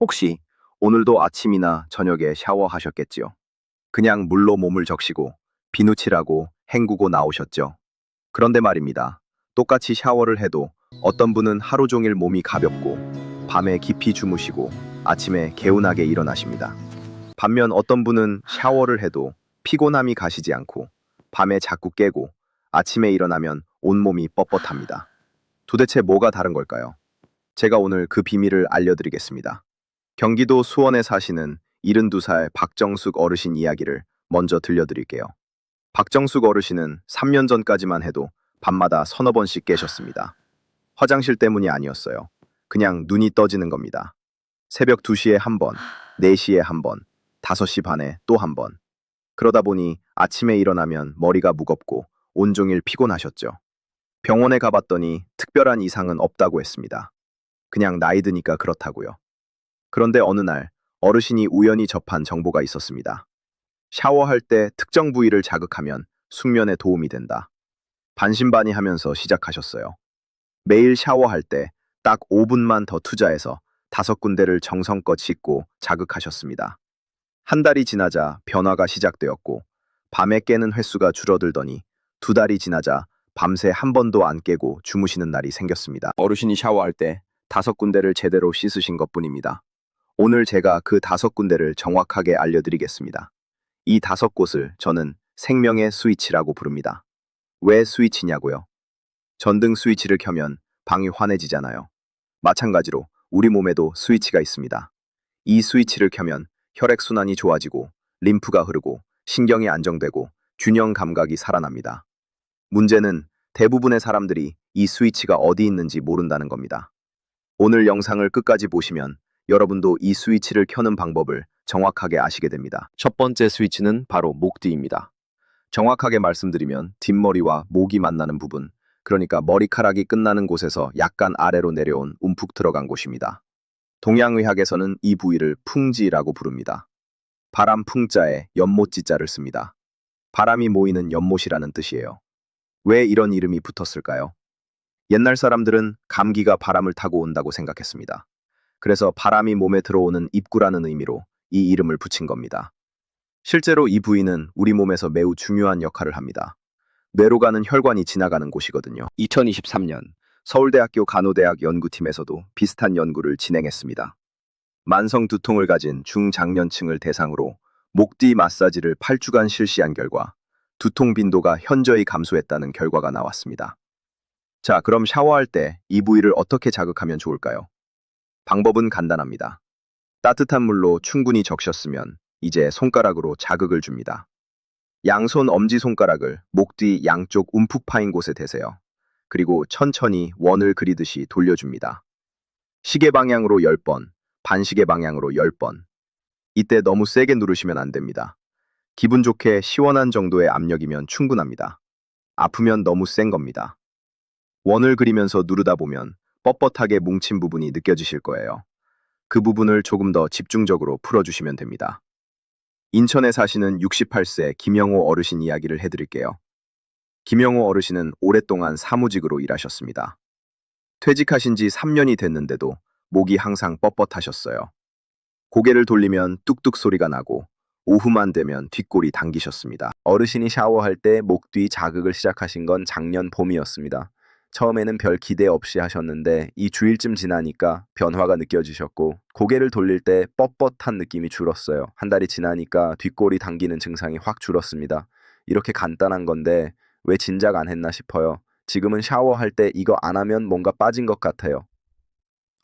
혹시 오늘도 아침이나 저녁에 샤워하셨겠지요? 그냥 물로 몸을 적시고 비누칠하고 헹구고 나오셨죠? 그런데 말입니다. 똑같이 샤워를 해도 어떤 분은 하루 종일 몸이 가볍고 밤에 깊이 주무시고 아침에 개운하게 일어나십니다. 반면 어떤 분은 샤워를 해도 피곤함이 가시지 않고 밤에 자꾸 깨고 아침에 일어나면 온몸이 뻣뻣합니다. 도대체 뭐가 다른 걸까요? 제가 오늘 그 비밀을 알려드리겠습니다. 경기도 수원에 사시는 72살 박정숙 어르신 이야기를 먼저 들려드릴게요. 박정숙 어르신은 3년 전까지만 해도 밤마다 서너 번씩 깨셨습니다. 화장실 때문이 아니었어요. 그냥 눈이 떠지는 겁니다. 새벽 2시에 한 번, 4시에 한 번, 5시 반에 또 한 번. 그러다 보니 아침에 일어나면 머리가 무겁고 온종일 피곤하셨죠. 병원에 가봤더니 특별한 이상은 없다고 했습니다. 그냥 나이 드니까 그렇다고요. 그런데 어느 날 어르신이 우연히 접한 정보가 있었습니다. 샤워할 때 특정 부위를 자극하면 숙면에 도움이 된다. 반신반의하면서 시작하셨어요. 매일 샤워할 때 딱 5분만 더 투자해서 5군데를 정성껏 씻고 자극하셨습니다. 한 달이 지나자 변화가 시작되었고 밤에 깨는 횟수가 줄어들더니 2달이 지나자 밤새 한 번도 안 깨고 주무시는 날이 생겼습니다. 어르신이 샤워할 때 5군데를 제대로 씻으신 것뿐입니다. 오늘 제가 그 5군데를 정확하게 알려드리겠습니다. 이 5곳을 저는 생명의 스위치라고 부릅니다. 왜 스위치냐고요? 전등 스위치를 켜면 방이 환해지잖아요. 마찬가지로 우리 몸에도 스위치가 있습니다. 이 스위치를 켜면 혈액순환이 좋아지고 림프가 흐르고 신경이 안정되고 균형 감각이 살아납니다. 문제는 대부분의 사람들이 이 스위치가 어디 있는지 모른다는 겁니다. 오늘 영상을 끝까지 보시면 여러분도 이 스위치를 켜는 방법을 정확하게 아시게 됩니다. 첫 번째 스위치는 바로 목 뒤입니다. 정확하게 말씀드리면 뒷머리와 목이 만나는 부분, 그러니까 머리카락이 끝나는 곳에서 약간 아래로 내려온 움푹 들어간 곳입니다. 동양의학에서는 이 부위를 풍지라고 부릅니다. 바람 풍자에 연못지자를 씁니다. 바람이 모이는 연못이라는 뜻이에요. 왜 이런 이름이 붙었을까요? 옛날 사람들은 감기가 바람을 타고 온다고 생각했습니다. 그래서 바람이 몸에 들어오는 입구라는 의미로 이 이름을 붙인 겁니다. 실제로 이 부위는 우리 몸에서 매우 중요한 역할을 합니다. 뇌로 가는 혈관이 지나가는 곳이거든요. 2023년 서울대학교 간호대학 연구팀에서도 비슷한 연구를 진행했습니다. 만성 두통을 가진 중장년층을 대상으로 목 뒤 마사지를 8주간 실시한 결과 두통 빈도가 현저히 감소했다는 결과가 나왔습니다. 자, 그럼 샤워할 때 이 부위를 어떻게 자극하면 좋을까요? 방법은 간단합니다. 따뜻한 물로 충분히 적셨으면 이제 손가락으로 자극을 줍니다. 양손 엄지손가락을 목 뒤 양쪽 움푹 파인 곳에 대세요. 그리고 천천히 원을 그리듯이 돌려줍니다. 시계 방향으로 10번, 반시계 방향으로 10번. 이때 너무 세게 누르시면 안 됩니다. 기분 좋게 시원한 정도의 압력이면 충분합니다. 아프면 너무 센 겁니다. 원을 그리면서 누르다 보면 뻣뻣하게 뭉친 부분이 느껴지실 거예요. 그 부분을 조금 더 집중적으로 풀어주시면 됩니다. 인천에 사시는 68세 김영호 어르신 이야기를 해드릴게요. 김영호 어르신은 오랫동안 사무직으로 일하셨습니다. 퇴직하신 지 3년이 됐는데도 목이 항상 뻣뻣하셨어요. 고개를 돌리면 뚝뚝 소리가 나고 오후만 되면 뒷골이 당기셨습니다. 어르신이 샤워할 때 목 뒤 자극을 시작하신 건 작년 봄이었습니다. 처음에는 별 기대 없이 하셨는데 이 주일쯤 지나니까 변화가 느껴지셨고 고개를 돌릴 때 뻣뻣한 느낌이 줄었어요. 한 달이 지나니까 뒷골이 당기는 증상이 확 줄었습니다. 이렇게 간단한 건데 왜 진작 안 했나 싶어요. 지금은 샤워할 때 이거 안 하면 뭔가 빠진 것 같아요.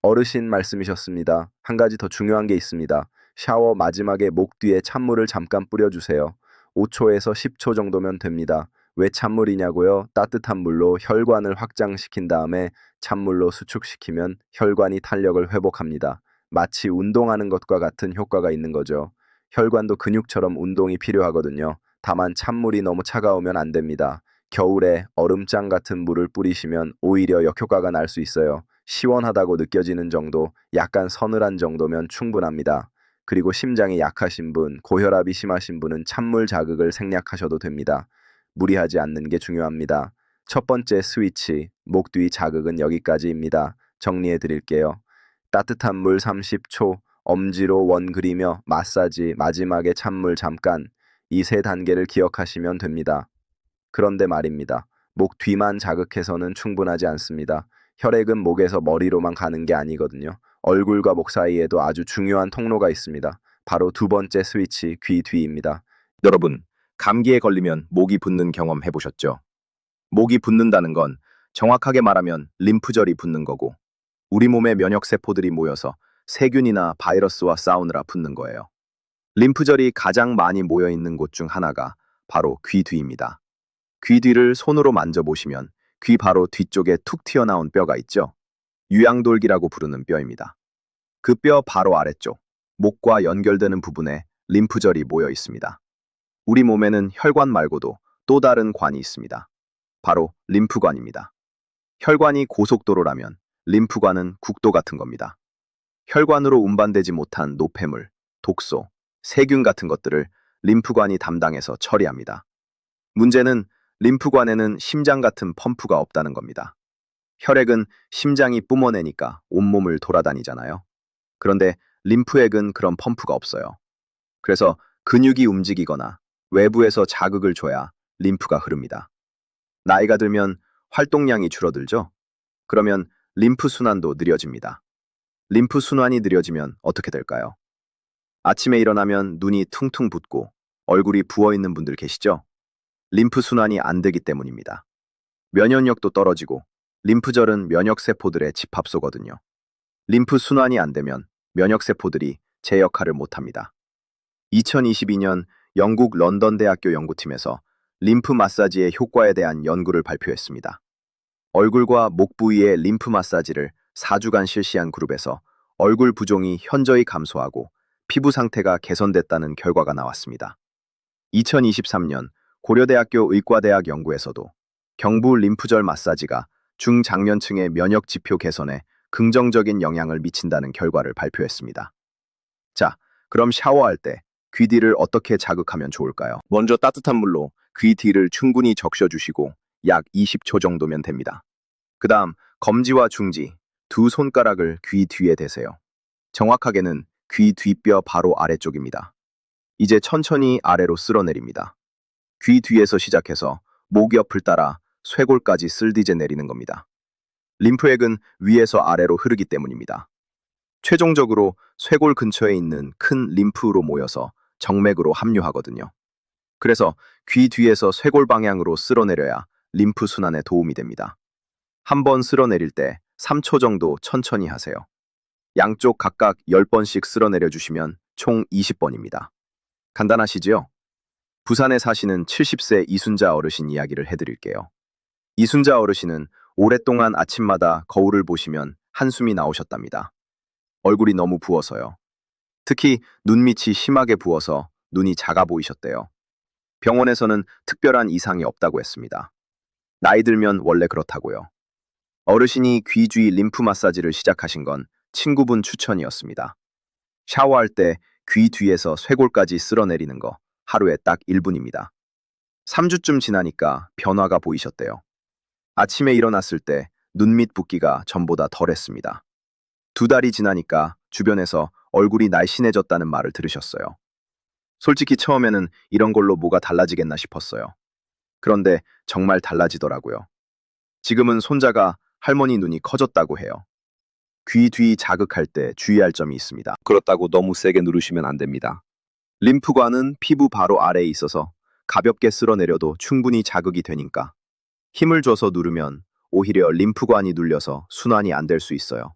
어르신 말씀이셨습니다. 한 가지 더 중요한 게 있습니다. 샤워 마지막에 목 뒤에 찬물을 잠깐 뿌려주세요. 5초에서 10초 정도면 됩니다. 왜 찬물이냐고요? 따뜻한 물로 혈관을 확장시킨 다음에 찬물로 수축시키면 혈관이 탄력을 회복합니다. 마치 운동하는 것과 같은 효과가 있는 거죠. 혈관도 근육처럼 운동이 필요하거든요. 다만 찬물이 너무 차가우면 안 됩니다. 겨울에 얼음장 같은 물을 뿌리시면 오히려 역효과가 날 수 있어요. 시원하다고 느껴지는 정도, 약간 서늘한 정도면 충분합니다. 그리고 심장이 약하신 분, 고혈압이 심하신 분은 찬물 자극을 생략하셔도 됩니다. 무리하지 않는 게 중요합니다. 첫 번째 스위치, 목 뒤 자극은 여기까지입니다. 정리해 드릴게요. 따뜻한 물 30초, 엄지로 원 그리며 마사지, 마지막에 찬물 잠깐, 이 세 단계를 기억하시면 됩니다. 그런데 말입니다. 목 뒤만 자극해서는 충분하지 않습니다. 혈액은 목에서 머리로만 가는 게 아니거든요. 얼굴과 목 사이에도 아주 중요한 통로가 있습니다. 바로 두 번째 스위치, 귀 뒤입니다. 여러분, 감기에 걸리면 목이 붓는 경험 해보셨죠? 목이 붓는다는 건 정확하게 말하면 림프절이 붓는 거고, 우리 몸의 면역세포들이 모여서 세균이나 바이러스와 싸우느라 붓는 거예요. 림프절이 가장 많이 모여 있는 곳 중 하나가 바로 귀 뒤입니다. 귀 뒤를 손으로 만져보시면 귀 바로 뒤쪽에 툭 튀어나온 뼈가 있죠? 유양돌기라고 부르는 뼈입니다. 그 뼈 바로 아래쪽, 목과 연결되는 부분에 림프절이 모여 있습니다. 우리 몸에는 혈관 말고도 또 다른 관이 있습니다. 바로 림프관입니다. 혈관이 고속도로라면 림프관은 국도 같은 겁니다. 혈관으로 운반되지 못한 노폐물, 독소, 세균 같은 것들을 림프관이 담당해서 처리합니다. 문제는 림프관에는 심장 같은 펌프가 없다는 겁니다. 혈액은 심장이 뿜어내니까 온몸을 돌아다니잖아요. 그런데 림프액은 그런 펌프가 없어요. 그래서 근육이 움직이거나 외부에서 자극을 줘야 림프가 흐릅니다. 나이가 들면 활동량이 줄어들죠? 그러면 림프 순환도 느려집니다. 림프 순환이 느려지면 어떻게 될까요? 아침에 일어나면 눈이 퉁퉁 붓고 얼굴이 부어있는 분들 계시죠? 림프 순환이 안 되기 때문입니다. 면역력도 떨어지고 림프절은 면역세포들의 집합소거든요. 림프 순환이 안 되면 면역세포들이 제 역할을 못합니다. 2022년 영국 런던 대학교 연구팀에서 림프 마사지의 효과에 대한 연구를 발표했습니다. 얼굴과 목 부위의 림프 마사지를 4주간 실시한 그룹에서 얼굴 부종이 현저히 감소하고 피부 상태가 개선됐다는 결과가 나왔습니다. 2023년 고려대학교 의과대학 연구에서도 경부 림프절 마사지가 중장년층의 면역 지표 개선에 긍정적인 영향을 미친다는 결과를 발표했습니다. 자, 그럼 샤워할 때 귀 뒤를 어떻게 자극하면 좋을까요? 먼저 따뜻한 물로 귀 뒤를 충분히 적셔주시고 약 20초 정도면 됩니다. 그 다음 검지와 중지, 두 손가락을 귀 뒤에 대세요. 정확하게는 귀 뒷뼈 바로 아래쪽입니다. 이제 천천히 아래로 쓸어내립니다. 귀 뒤에서 시작해서 목 옆을 따라 쇄골까지 쓸디제 내리는 겁니다. 림프액은 위에서 아래로 흐르기 때문입니다. 최종적으로 쇄골 근처에 있는 큰 림프로 모여서 정맥으로 합류하거든요. 그래서 귀 뒤에서 쇄골 방향으로 쓸어내려야 림프 순환에 도움이 됩니다. 한 번 쓸어내릴 때 3초 정도 천천히 하세요. 양쪽 각각 10번씩 쓸어내려 주시면 총 20번입니다. 간단하시지요? 부산에 사시는 70세 이순자 어르신 이야기를 해드릴게요. 이순자 어르신은 오랫동안 아침마다 거울을 보시면 한숨이 나오셨답니다. 얼굴이 너무 부어서요. 특히 눈밑이 심하게 부어서 눈이 작아 보이셨대요. 병원에서는 특별한 이상이 없다고 했습니다. 나이 들면 원래 그렇다고요. 어르신이 귀 주위 림프 마사지를 시작하신 건 친구분 추천이었습니다. 샤워할 때 귀 뒤에서 쇄골까지 쓸어내리는 거 하루에 딱 1분입니다. 3주쯤 지나니까 변화가 보이셨대요. 아침에 일어났을 때 눈밑 붓기가 전보다 덜했습니다. 2달이 지나니까 주변에서 얼굴이 날씬해졌다는 말을 들으셨어요. 솔직히 처음에는 이런 걸로 뭐가 달라지겠나 싶었어요. 그런데 정말 달라지더라고요. 지금은 손자가 할머니 눈이 커졌다고 해요. 귀 뒤 자극할 때 주의할 점이 있습니다. 그렇다고 너무 세게 누르시면 안 됩니다. 림프관은 피부 바로 아래에 있어서 가볍게 쓸어내려도 충분히 자극이 되니까 힘을 줘서 누르면 오히려 림프관이 눌려서 순환이 안 될 수 있어요.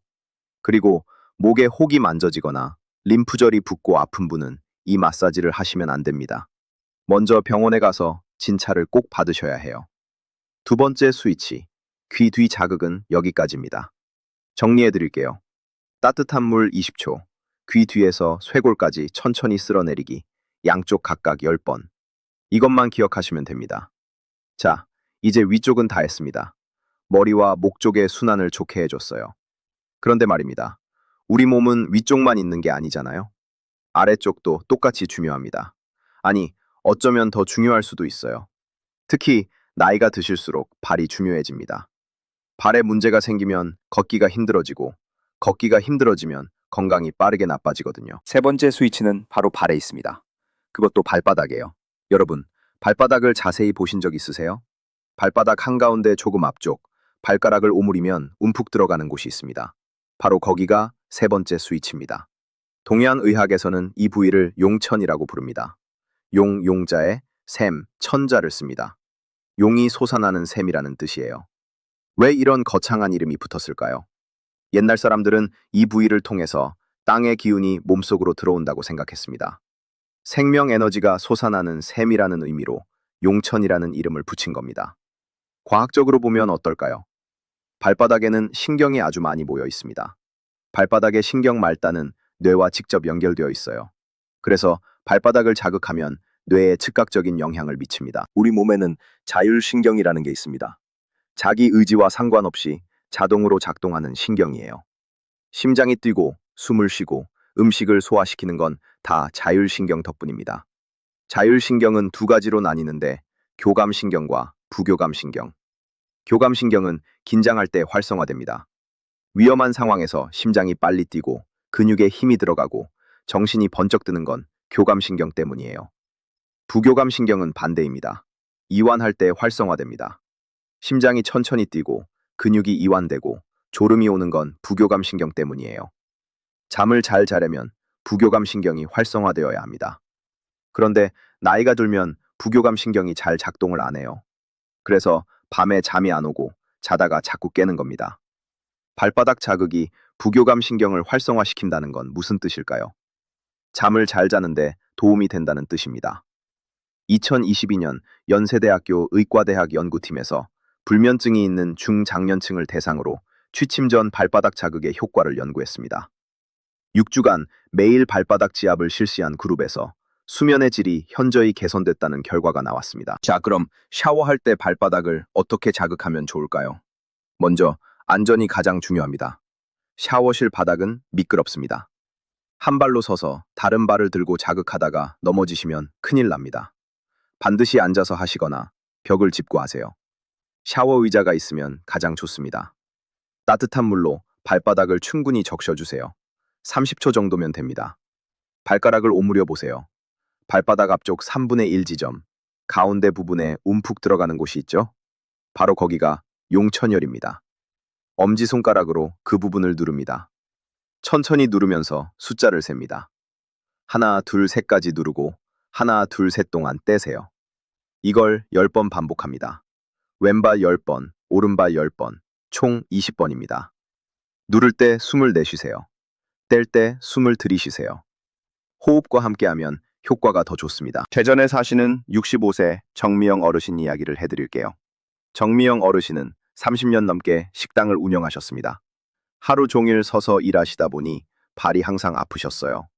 그리고 목에 혹이 만져지거나 림프절이 붓고 아픈 분은 이 마사지를 하시면 안 됩니다. 먼저 병원에 가서 진찰을 꼭 받으셔야 해요. 두 번째 스위치, 귀 뒤 자극은 여기까지입니다. 정리해 드릴게요. 따뜻한 물 20초, 귀 뒤에서 쇄골까지 천천히 쓸어내리기, 양쪽 각각 10번. 이것만 기억하시면 됩니다. 자, 이제 위쪽은 다 했습니다. 머리와 목 쪽의 순환을 좋게 해줬어요. 그런데 말입니다. 우리 몸은 위쪽만 있는 게 아니잖아요. 아래쪽도 똑같이 중요합니다. 아니, 어쩌면 더 중요할 수도 있어요. 특히 나이가 드실수록 발이 중요해집니다. 발에 문제가 생기면 걷기가 힘들어지고, 걷기가 힘들어지면 건강이 빠르게 나빠지거든요. 세 번째 스위치는 바로 발에 있습니다. 그것도 발바닥이에요. 여러분, 발바닥을 자세히 보신 적 있으세요? 발바닥 한가운데 조금 앞쪽, 발가락을 오므리면 움푹 들어가는 곳이 있습니다. 바로 거기가 세 번째 스위치입니다. 동양 의학에서는 이 부위를 용천이라고 부릅니다. 용자에 샘, 천자를 씁니다. 용이 솟아나는 샘이라는 뜻이에요. 왜 이런 거창한 이름이 붙었을까요? 옛날 사람들은 이 부위를 통해서 땅의 기운이 몸속으로 들어온다고 생각했습니다. 생명 에너지가 솟아나는 샘이라는 의미로 용천이라는 이름을 붙인 겁니다. 과학적으로 보면 어떨까요? 발바닥에는 신경이 아주 많이 모여 있습니다. 발바닥의 신경 말단은 뇌와 직접 연결되어 있어요. 그래서 발바닥을 자극하면 뇌에 즉각적인 영향을 미칩니다. 우리 몸에는 자율신경이라는 게 있습니다. 자기 의지와 상관없이 자동으로 작동하는 신경이에요. 심장이 뛰고 숨을 쉬고 음식을 소화시키는 건 다 자율신경 덕분입니다. 자율신경은 두 가지로 나뉘는데 교감신경과 부교감신경. 교감신경은 긴장할 때 활성화됩니다. 위험한 상황에서 심장이 빨리 뛰고 근육에 힘이 들어가고 정신이 번쩍 드는 건 교감신경 때문이에요. 부교감신경은 반대입니다. 이완할 때 활성화됩니다. 심장이 천천히 뛰고 근육이 이완되고 졸음이 오는 건 부교감신경 때문이에요. 잠을 잘 자려면 부교감신경이 활성화되어야 합니다. 그런데 나이가 들면 부교감신경이 잘 작동을 안 해요. 그래서 밤에 잠이 안 오고 자다가 자꾸 깨는 겁니다. 발바닥 자극이 부교감신경을 활성화시킨다는 건 무슨 뜻일까요? 잠을 잘 자는데 도움이 된다는 뜻입니다. 2022년 연세대학교 의과대학 연구팀에서 불면증이 있는 중장년층을 대상으로 취침 전 발바닥 자극의 효과를 연구했습니다. 6주간 매일 발바닥 지압을 실시한 그룹에서 수면의 질이 현저히 개선됐다는 결과가 나왔습니다. 자, 그럼 샤워할 때 발바닥을 어떻게 자극하면 좋을까요? 먼저, 안전이 가장 중요합니다. 샤워실 바닥은 미끄럽습니다. 한 발로 서서 다른 발을 들고 자극하다가 넘어지시면 큰일 납니다. 반드시 앉아서 하시거나 벽을 짚고 하세요. 샤워 의자가 있으면 가장 좋습니다. 따뜻한 물로 발바닥을 충분히 적셔주세요. 30초 정도면 됩니다. 발가락을 오므려 보세요. 발바닥 앞쪽 3분의 1 지점, 가운데 부분에 움푹 들어가는 곳이 있죠? 바로 거기가 용천혈입니다. 엄지손가락으로 그 부분을 누릅니다. 천천히 누르면서 숫자를 셉니다. 하나, 둘, 셋까지 누르고 하나, 둘, 셋 동안 떼세요. 이걸 10번 반복합니다. 왼발 10번, 오른발 10번, 총 20번입니다. 누를 때 숨을 내쉬세요. 뗄 때 숨을 들이쉬세요. 호흡과 함께하면 효과가 더 좋습니다. 대전에 사시는 65세 정미영 어르신 이야기를 해드릴게요. 정미영 어르신은 30년 넘게 식당을 운영하셨습니다. 하루 종일 서서 일하시다 보니 발이 항상 아프셨어요.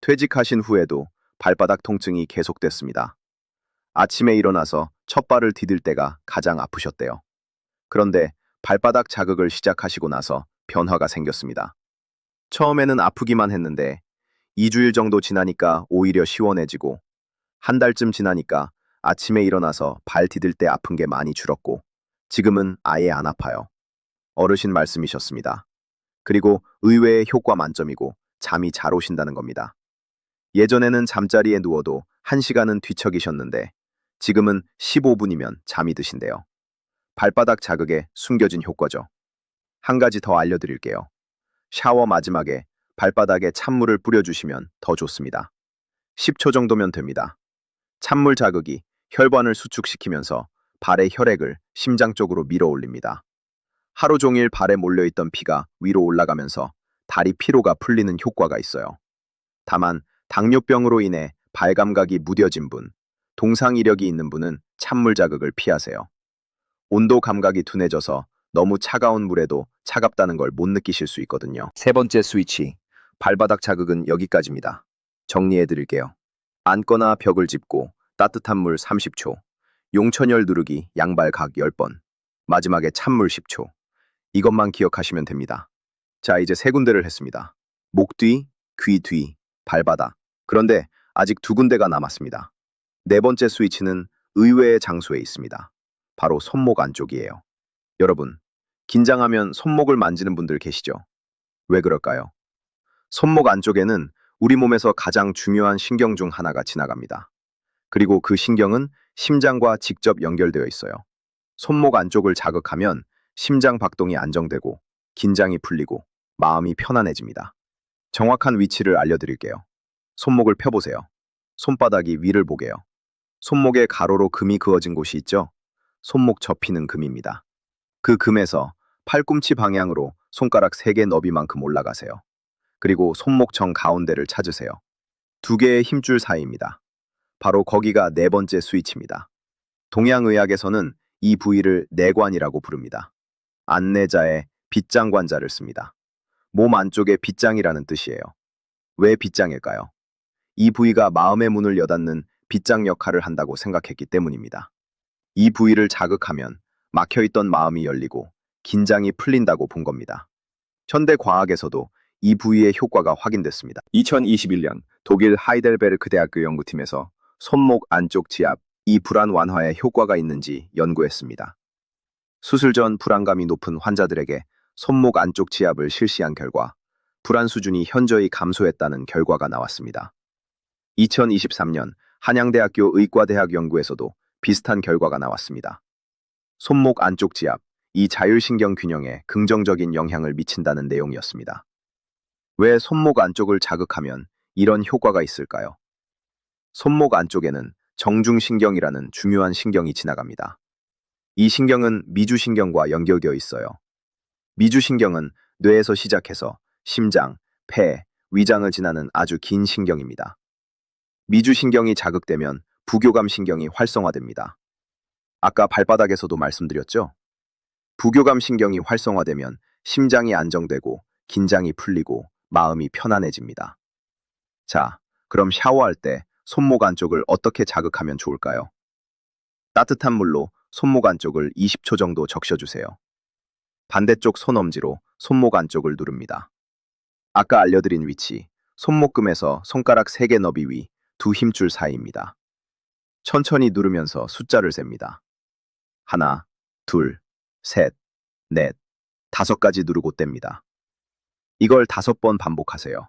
퇴직하신 후에도 발바닥 통증이 계속됐습니다. 아침에 일어나서 첫 발을 디딜 때가 가장 아프셨대요. 그런데 발바닥 자극을 시작하시고 나서 변화가 생겼습니다. 처음에는 아프기만 했는데 2주일 정도 지나니까 오히려 시원해지고 한 달쯤 지나니까 아침에 일어나서 발 디딜 때 아픈 게 많이 줄었고 지금은 아예 안 아파요. 어르신 말씀이셨습니다. 그리고 의외의 효과 만점이고 잠이 잘 오신다는 겁니다. 예전에는 잠자리에 누워도 1시간은 뒤척이셨는데 지금은 15분이면 잠이 드신대요. 발바닥 자극에 숨겨진 효과죠. 한 가지 더 알려드릴게요. 샤워 마지막에 발바닥에 찬물을 뿌려주시면 더 좋습니다. 10초 정도면 됩니다. 찬물 자극이 혈관을 수축시키면서 발의 혈액을 심장 쪽으로 밀어 올립니다. 하루 종일 발에 몰려있던 피가 위로 올라가면서 다리 피로가 풀리는 효과가 있어요. 다만 당뇨병으로 인해 발 감각이 무뎌진 분, 동상 이력이 있는 분은 찬물 자극을 피하세요. 온도 감각이 둔해져서 너무 차가운 물에도 차갑다는 걸 못 느끼실 수 있거든요. 세 번째 스위치, 발바닥 자극은 여기까지입니다. 정리해 드릴게요. 앉거나 벽을 짚고 따뜻한 물 30초, 용천혈 누르기 양발 각 10번, 마지막에 찬물 10초. 이것만 기억하시면 됩니다. 자, 이제 세 군데를 했습니다. 목 뒤, 귀 뒤, 발바닥. 그런데 아직 두 군데가 남았습니다. 네 번째 스위치는 의외의 장소에 있습니다. 바로 손목 안쪽이에요. 여러분, 긴장하면 손목을 만지는 분들 계시죠? 왜 그럴까요? 손목 안쪽에는 우리 몸에서 가장 중요한 신경 중 하나가 지나갑니다. 그리고 그 신경은 심장과 직접 연결되어 있어요. 손목 안쪽을 자극하면 심장 박동이 안정되고 긴장이 풀리고 마음이 편안해집니다. 정확한 위치를 알려드릴게요. 손목을 펴보세요. 손바닥이 위를 보게요. 손목에 가로로 금이 그어진 곳이 있죠? 손목 접히는 금입니다. 그 금에서 팔꿈치 방향으로 손가락 3개 너비만큼 올라가세요. 그리고 손목 정 가운데를 찾으세요. 2개의 힘줄 사이입니다. 바로 거기가 4번째 스위치입니다. 동양의학에서는 이 부위를 내관이라고 부릅니다. 안내자의 빗장관자를 씁니다. 몸 안쪽에 빗장이라는 뜻이에요. 왜 빗장일까요? 이 부위가 마음의 문을 여닫는 빗장 역할을 한다고 생각했기 때문입니다. 이 부위를 자극하면 막혀있던 마음이 열리고 긴장이 풀린다고 본 겁니다. 현대 과학에서도 이 부위의 효과가 확인됐습니다. 2021년 독일 하이델베르크 대학교 연구팀에서 손목 안쪽 지압, 이 불안 완화에 효과가 있는지 연구했습니다. 수술 전 불안감이 높은 환자들에게 손목 안쪽 지압을 실시한 결과 불안 수준이 현저히 감소했다는 결과가 나왔습니다. 2023년 한양대학교 의과대학 연구에서도 비슷한 결과가 나왔습니다. 손목 안쪽 지압, 이 자율신경 균형에 긍정적인 영향을 미친다는 내용이었습니다. 왜 손목 안쪽을 자극하면 이런 효과가 있을까요? 손목 안쪽에는 정중신경이라는 중요한 신경이 지나갑니다. 이 신경은 미주신경과 연결되어 있어요. 미주신경은 뇌에서 시작해서 심장, 폐, 위장을 지나는 아주 긴 신경입니다. 미주신경이 자극되면 부교감 신경이 활성화됩니다. 아까 발바닥에서도 말씀드렸죠? 부교감 신경이 활성화되면 심장이 안정되고 긴장이 풀리고 마음이 편안해집니다. 자, 그럼 샤워할 때 손목 안쪽을 어떻게 자극하면 좋을까요? 따뜻한 물로 손목 안쪽을 20초 정도 적셔주세요. 반대쪽 손엄지로 손목 안쪽을 누릅니다. 아까 알려드린 위치, 손목금에서 손가락 3개 너비 위, 2 힘줄 사이입니다. 천천히 누르면서 숫자를 셉니다. 1, 2, 3, 4, 5까지 누르고 뗍니다. 이걸 5번 반복하세요.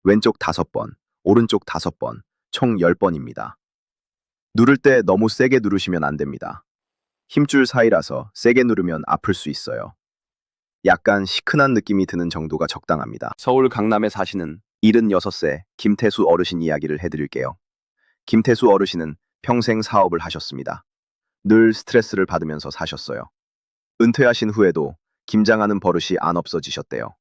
왼쪽 5번, 오른쪽 5번, 총 10번입니다. 누를 때 너무 세게 누르시면 안 됩니다. 힘줄 사이라서 세게 누르면 아플 수 있어요. 약간 시큰한 느낌이 드는 정도가 적당합니다. 서울 강남에 사시는 76세 김태수 어르신 이야기를 해드릴게요. 김태수 어르신은 평생 사업을 하셨습니다. 늘 스트레스를 받으면서 사셨어요. 은퇴하신 후에도 김장하는 버릇이 안 없어지셨대요.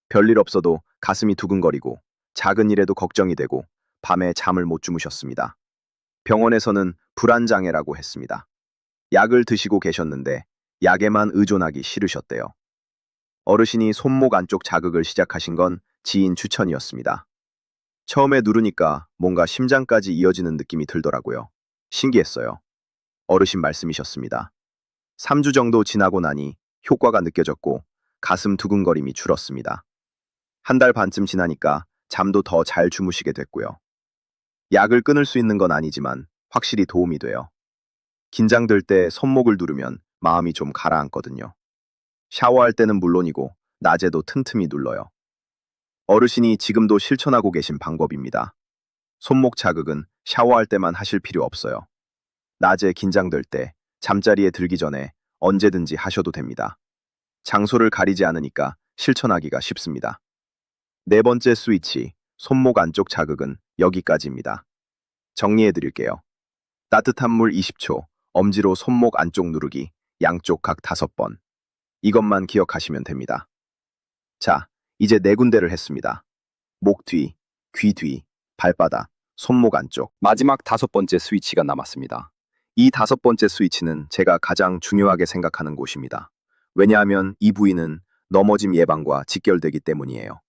별일 없어도 가슴이 두근거리고 작은 일에도 걱정이 되고 밤에 잠을 못 주무셨습니다. 병원에서는 불안장애라고 했습니다. 약을 드시고 계셨는데 약에만 의존하기 싫으셨대요. 어르신이 손목 안쪽 자극을 시작하신 건 지인 추천이었습니다. 처음에 누르니까 뭔가 심장까지 이어지는 느낌이 들더라고요. 신기했어요. 어르신 말씀이셨습니다. 3주 정도 지나고 나니 효과가 느껴졌고 가슴 두근거림이 줄었습니다. 1달 반쯤 지나니까 잠도 더 잘 주무시게 됐고요. 약을 끊을 수 있는 건 아니지만 확실히 도움이 돼요. 긴장될 때 손목을 누르면 마음이 좀 가라앉거든요. 샤워할 때는 물론이고 낮에도 틈틈이 눌러요. 어르신이 지금도 실천하고 계신 방법입니다. 손목 자극은 샤워할 때만 하실 필요 없어요. 낮에 긴장될 때 잠자리에 들기 전에 언제든지 하셔도 됩니다. 장소를 가리지 않으니까 실천하기가 쉽습니다. 4번째 스위치, 손목 안쪽 자극은 여기까지입니다. 정리해 드릴게요. 따뜻한 물 20초, 엄지로 손목 안쪽 누르기, 양쪽 각 5번. 이것만 기억하시면 됩니다. 자, 이제 4군데를 했습니다. 목 뒤, 귀 뒤, 발바닥, 손목 안쪽. 마지막 5번째 스위치가 남았습니다. 이 5번째 스위치는 제가 가장 중요하게 생각하는 곳입니다. 왜냐하면 이 부위는 넘어짐 예방과 직결되기 때문이에요.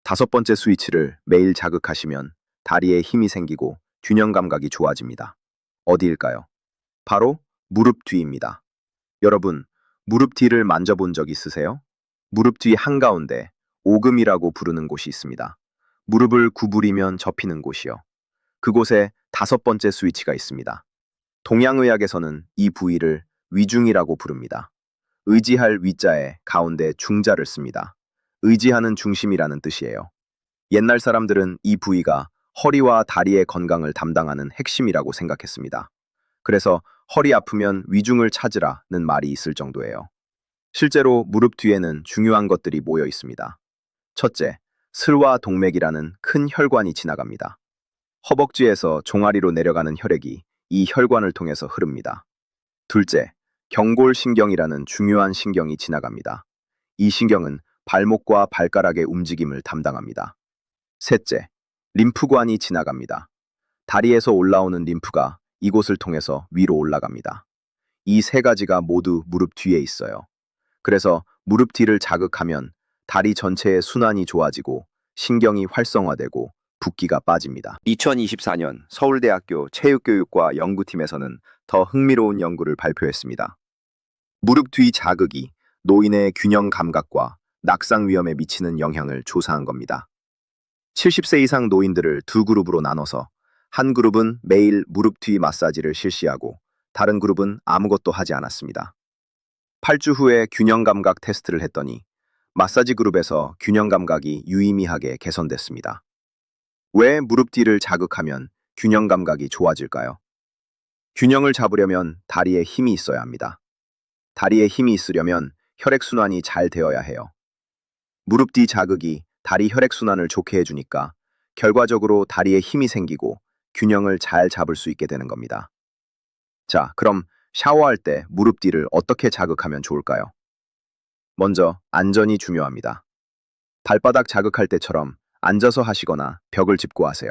5번째 스위치를 매일 자극하시면 다리에 힘이 생기고 균형 감각이 좋아집니다. 어디일까요? 바로 무릎 뒤입니다. 여러분, 무릎 뒤를 만져본 적 있으세요? 무릎 뒤 한가운데 오금이라고 부르는 곳이 있습니다. 무릎을 구부리면 접히는 곳이요. 그곳에 5번째 스위치가 있습니다. 동양의학에서는 이 부위를 위중이라고 부릅니다. 의지할 위자에 가운데 중자를 씁니다. 의지하는 중심이라는 뜻이에요. 옛날 사람들은 이 부위가 허리와 다리의 건강을 담당하는 핵심이라고 생각했습니다. 그래서 허리 아프면 위중을 찾으라는 말이 있을 정도예요. 실제로 무릎 뒤에는 중요한 것들이 모여 있습니다. 첫째, 슬와 동맥이라는 큰 혈관이 지나갑니다. 허벅지에서 종아리로 내려가는 혈액이 이 혈관을 통해서 흐릅니다. 둘째, 경골신경이라는 중요한 신경이 지나갑니다. 이 신경은 발목과 발가락의 움직임을 담당합니다. 셋째, 림프관이 지나갑니다. 다리에서 올라오는 림프가 이곳을 통해서 위로 올라갑니다. 이 세 가지가 모두 무릎 뒤에 있어요. 그래서 무릎 뒤를 자극하면 다리 전체의 순환이 좋아지고 신경이 활성화되고 붓기가 빠집니다. 2024년 서울대학교 체육교육과 연구팀에서는 더 흥미로운 연구를 발표했습니다. 무릎 뒤 자극이 노인의 균형 감각과 낙상 위험에 미치는 영향을 조사한 겁니다. 70세 이상 노인들을 두 그룹으로 나눠서 한 그룹은 매일 무릎 뒤 마사지를 실시하고 다른 그룹은 아무것도 하지 않았습니다. 8주 후에 균형 감각 테스트를 했더니 마사지 그룹에서 균형 감각이 유의미하게 개선됐습니다. 왜 무릎 뒤를 자극하면 균형 감각이 좋아질까요? 균형을 잡으려면 다리에 힘이 있어야 합니다. 다리에 힘이 있으려면 혈액순환이 잘 되어야 해요. 무릎 뒤 자극이 다리 혈액순환을 좋게 해주니까 결과적으로 다리에 힘이 생기고 균형을 잘 잡을 수 있게 되는 겁니다. 자, 그럼 샤워할 때 무릎 뒤를 어떻게 자극하면 좋을까요? 먼저 안전이 중요합니다. 발바닥 자극할 때처럼 앉아서 하시거나 벽을 짚고 하세요.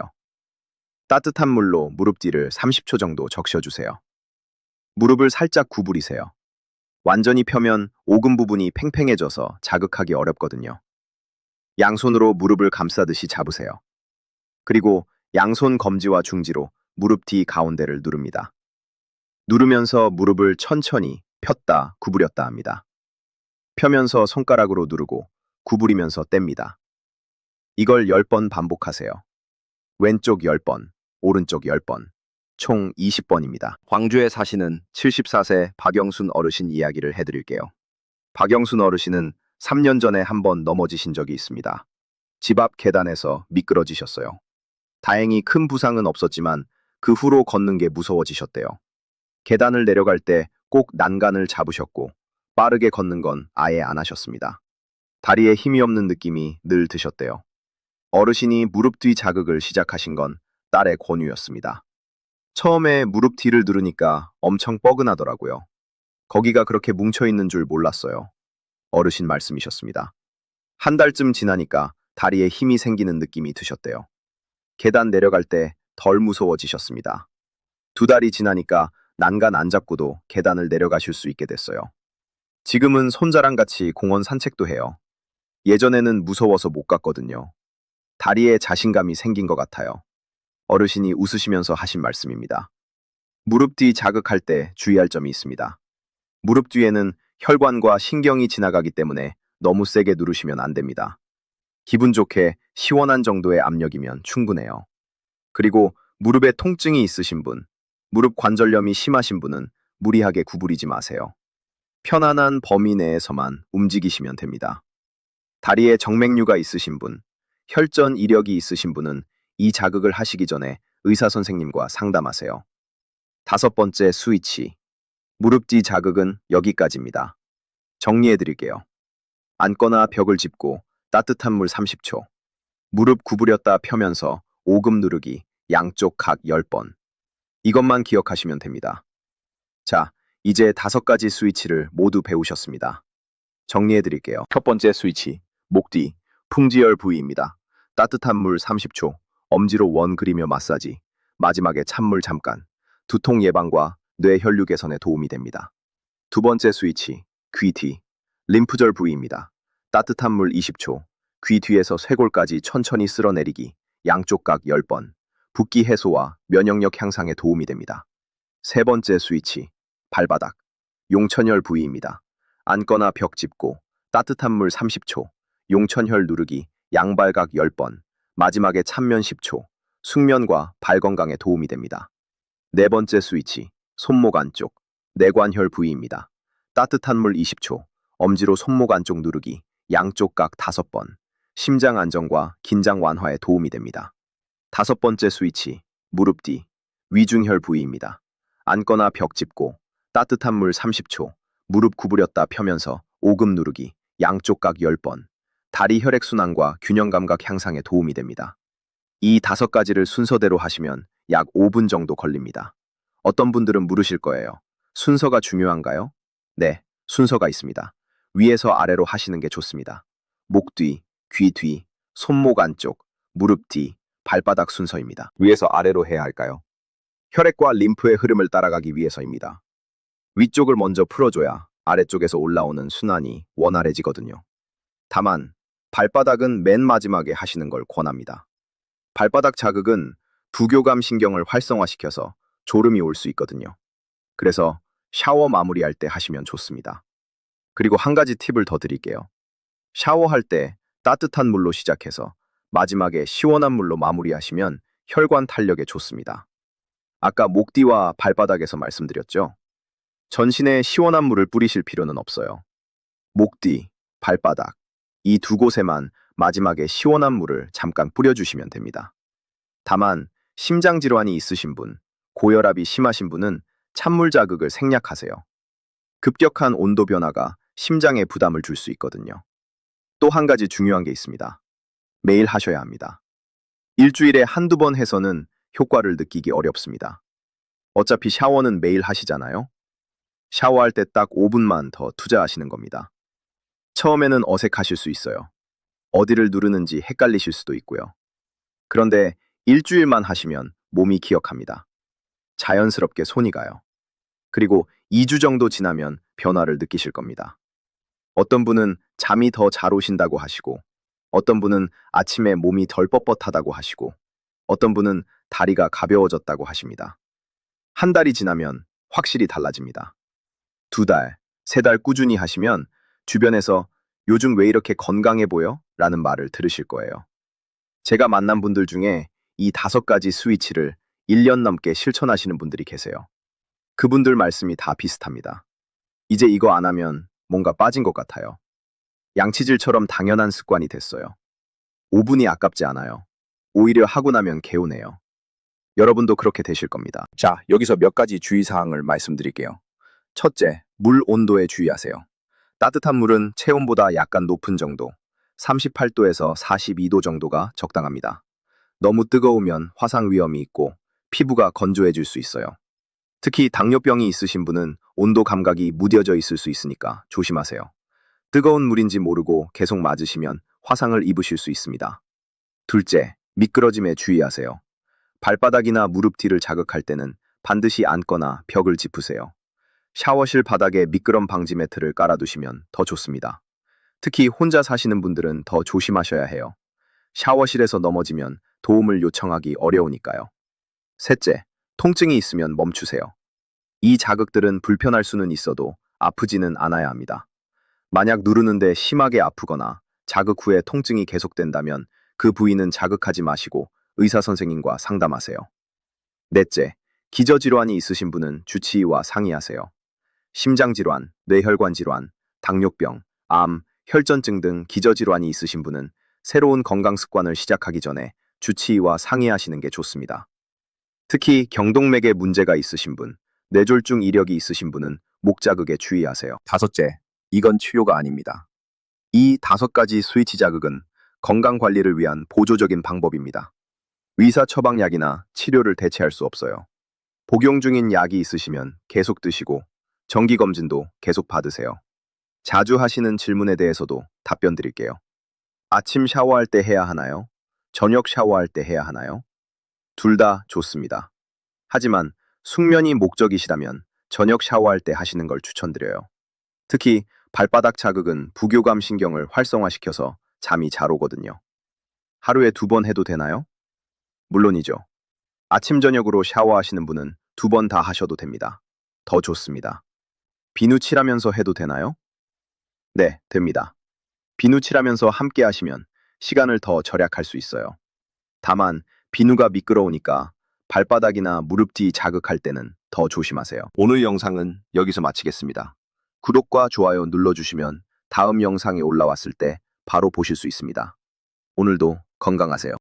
따뜻한 물로 무릎 뒤를 30초 정도 적셔주세요. 무릎을 살짝 구부리세요. 완전히 펴면 오금 부분이 팽팽해져서 자극하기 어렵거든요. 양손으로 무릎을 감싸듯이 잡으세요. 그리고 양손 검지와 중지로 무릎 뒤 가운데를 누릅니다. 누르면서 무릎을 천천히 폈다 구부렸다 합니다. 펴면서 손가락으로 누르고 구부리면서 뗍니다. 이걸 10번 반복하세요. 왼쪽 10번, 오른쪽 10번, 총 20번입니다. 광주에 사시는 74세 박영순 어르신 이야기를 해드릴게요. 박영순 어르신은 3년 전에 한번 넘어지신 적이 있습니다. 집 앞 계단에서 미끄러지셨어요. 다행히 큰 부상은 없었지만 그 후로 걷는 게 무서워지셨대요. 계단을 내려갈 때 꼭 난간을 잡으셨고 빠르게 걷는 건 아예 안 하셨습니다. 다리에 힘이 없는 느낌이 늘 드셨대요. 어르신이 무릎 뒤 자극을 시작하신 건 딸의 권유였습니다. 처음에 무릎 뒤를 누르니까 엄청 뻐근하더라고요. 거기가 그렇게 뭉쳐있는 줄 몰랐어요. 어르신 말씀이셨습니다. 한 달쯤 지나니까 다리에 힘이 생기는 느낌이 드셨대요. 계단 내려갈 때 덜 무서워지셨습니다. 2달이 지나니까 난간 안 잡고도 계단을 내려가실 수 있게 됐어요. 지금은 손자랑 같이 공원 산책도 해요. 예전에는 무서워서 못 갔거든요. 다리에 자신감이 생긴 것 같아요. 어르신이 웃으시면서 하신 말씀입니다. 무릎 뒤 자극할 때 주의할 점이 있습니다. 무릎 뒤에는 혈관과 신경이 지나가기 때문에 너무 세게 누르시면 안 됩니다. 기분 좋게 시원한 정도의 압력이면 충분해요. 그리고 무릎에 통증이 있으신 분, 무릎 관절염이 심하신 분은 무리하게 구부리지 마세요. 편안한 범위 내에서만 움직이시면 됩니다. 다리에 정맥류가 있으신 분, 혈전 이력이 있으신 분은 이 자극을 하시기 전에 의사 선생님과 상담하세요. 5번째 스위치. 무릎 뒤 자극은 여기까지입니다. 정리해 드릴게요. 앉거나 벽을 짚고 따뜻한 물 30초. 무릎 구부렸다 펴면서 오금 누르기 양쪽 각 10번. 이것만 기억하시면 됩니다. 자, 이제 5가지 스위치를 모두 배우셨습니다. 정리해 드릴게요. 첫 번째 스위치, 목 뒤, 풍지열 부위입니다. 따뜻한 물 30초, 엄지로 원 그리며 마사지, 마지막에 찬물 잠깐, 두통 예방과 뇌혈류 개선에 도움이 됩니다. 두 번째 스위치, 귀 뒤, 림프절 부위입니다. 따뜻한 물 20초, 귀 뒤에서 쇄골까지 천천히 쓸어내리기, 양쪽 각 10번, 붓기 해소와 면역력 향상에 도움이 됩니다. 세 번째 스위치, 발바닥, 용천혈 부위입니다. 앉거나 벽 짚고 따뜻한 물 30초, 용천혈 누르기, 양발각 10번, 마지막에 찬면 10초, 숙면과 발 건강에 도움이 됩니다. 네 번째 스위치, 손목 안쪽, 내관혈 부위입니다. 따뜻한 물 20초, 엄지로 손목 안쪽 누르기, 양쪽 각 5번, 심장 안정과 긴장 완화에 도움이 됩니다. 다섯 번째 스위치, 무릎 뒤, 위중혈 부위입니다. 앉거나 벽 짚고 따뜻한 물 30초, 무릎 구부렸다 펴면서 오금 누르기, 양쪽 각 10번, 다리 혈액순환과 균형 감각 향상에 도움이 됩니다. 이 다섯 가지를 순서대로 하시면 약 5분 정도 걸립니다. 어떤 분들은 물으실 거예요. 순서가 중요한가요? 네, 순서가 있습니다. 위에서 아래로 하시는 게 좋습니다. 목 뒤, 귀 뒤, 손목 안쪽, 무릎 뒤, 발바닥 순서입니다. 위에서 아래로 해야 할까요? 혈액과 림프의 흐름을 따라가기 위해서입니다. 위쪽을 먼저 풀어줘야 아래쪽에서 올라오는 순환이 원활해지거든요. 다만 발바닥은 맨 마지막에 하시는 걸 권합니다. 발바닥 자극은 부교감 신경을 활성화시켜서 졸음이 올 수 있거든요. 그래서 샤워 마무리할 때 하시면 좋습니다. 그리고 한 가지 팁을 더 드릴게요. 샤워할 때 따뜻한 물로 시작해서 마지막에 시원한 물로 마무리하시면 혈관 탄력에 좋습니다. 아까 목 뒤와 발바닥에서 말씀드렸죠? 전신에 시원한 물을 뿌리실 필요는 없어요. 목 뒤, 발바닥, 이 두 곳에만 마지막에 시원한 물을 잠깐 뿌려주시면 됩니다. 다만 심장 질환이 있으신 분, 고혈압이 심하신 분은 찬물 자극을 생략하세요. 급격한 온도 변화가 심장에 부담을 줄 수 있거든요. 또 한 가지 중요한 게 있습니다. 매일 하셔야 합니다. 일주일에 한두 번 해서는 효과를 느끼기 어렵습니다. 어차피 샤워는 매일 하시잖아요. 샤워할 때 딱 5분만 더 투자하시는 겁니다. 처음에는 어색하실 수 있어요. 어디를 누르는지 헷갈리실 수도 있고요. 그런데 일주일만 하시면 몸이 기억합니다. 자연스럽게 손이 가요. 그리고 2주 정도 지나면 변화를 느끼실 겁니다. 어떤 분은 잠이 더 잘 오신다고 하시고, 어떤 분은 아침에 몸이 덜 뻣뻣하다고 하시고, 어떤 분은 다리가 가벼워졌다고 하십니다. 한 달이 지나면 확실히 달라집니다. 2달, 3달 꾸준히 하시면 주변에서 요즘 왜 이렇게 건강해 보여? 라는 말을 들으실 거예요. 제가 만난 분들 중에 이 5가지 스위치를 1년 넘게 실천하시는 분들이 계세요. 그분들 말씀이 다 비슷합니다. 이제 이거 안 하면 뭔가 빠진 것 같아요. 양치질처럼 당연한 습관이 됐어요. 5분이 아깝지 않아요. 오히려 하고 나면 개운해요. 여러분도 그렇게 되실 겁니다. 자, 여기서 몇 가지 주의사항을 말씀드릴게요. 첫째, 물 온도에 주의하세요. 따뜻한 물은 체온보다 약간 높은 정도, 38도에서 42도 정도가 적당합니다. 너무 뜨거우면 화상 위험이 있고 피부가 건조해질 수 있어요. 특히 당뇨병이 있으신 분은 온도 감각이 무뎌져 있을 수 있으니까 조심하세요. 뜨거운 물인지 모르고 계속 맞으시면 화상을 입으실 수 있습니다. 둘째, 미끄러짐에 주의하세요. 발바닥이나 무릎 뒤를 자극할 때는 반드시 앉거나 벽을 짚으세요. 샤워실 바닥에 미끄럼 방지 매트를 깔아두시면 더 좋습니다. 특히 혼자 사시는 분들은 더 조심하셔야 해요. 샤워실에서 넘어지면 도움을 요청하기 어려우니까요. 셋째, 통증이 있으면 멈추세요. 이 자극들은 불편할 수는 있어도 아프지는 않아야 합니다. 만약 누르는데 심하게 아프거나 자극 후에 통증이 계속된다면 그 부위는 자극하지 마시고 의사 선생님과 상담하세요. 넷째, 기저질환이 있으신 분은 주치의와 상의하세요. 심장질환, 뇌혈관 질환, 당뇨병, 암, 혈전증 등 기저질환이 있으신 분은 새로운 건강 습관을 시작하기 전에 주치의와 상의하시는 게 좋습니다. 특히 경동맥에 문제가 있으신 분, 뇌졸중 이력이 있으신 분은 목 자극에 주의하세요. 다섯째, 이건 치료가 아닙니다. 이 5가지 스위치 자극은 건강 관리를 위한 보조적인 방법입니다. 의사 처방약이나 치료를 대체할 수 없어요. 복용 중인 약이 있으시면 계속 드시고 정기검진도 계속 받으세요. 자주 하시는 질문에 대해서도 답변 드릴게요. 아침 샤워할 때 해야 하나요? 저녁 샤워할 때 해야 하나요? 둘 다 좋습니다. 하지만 숙면이 목적이시라면 저녁 샤워할 때 하시는 걸 추천드려요. 특히 발바닥 자극은 부교감 신경을 활성화시켜서 잠이 잘 오거든요. 하루에 2번 해도 되나요? 물론이죠. 아침 저녁으로 샤워하시는 분은 2번 다 하셔도 됩니다. 더 좋습니다. 비누칠하면서 해도 되나요? 네, 됩니다. 비누칠하면서 함께 하시면 시간을 더 절약할 수 있어요. 다만 비누가 미끄러우니까 발바닥이나 무릎 뒤 자극할 때는 더 조심하세요. 오늘 영상은 여기서 마치겠습니다. 구독과 좋아요 눌러주시면 다음 영상이 올라왔을 때 바로 보실 수 있습니다. 오늘도 건강하세요.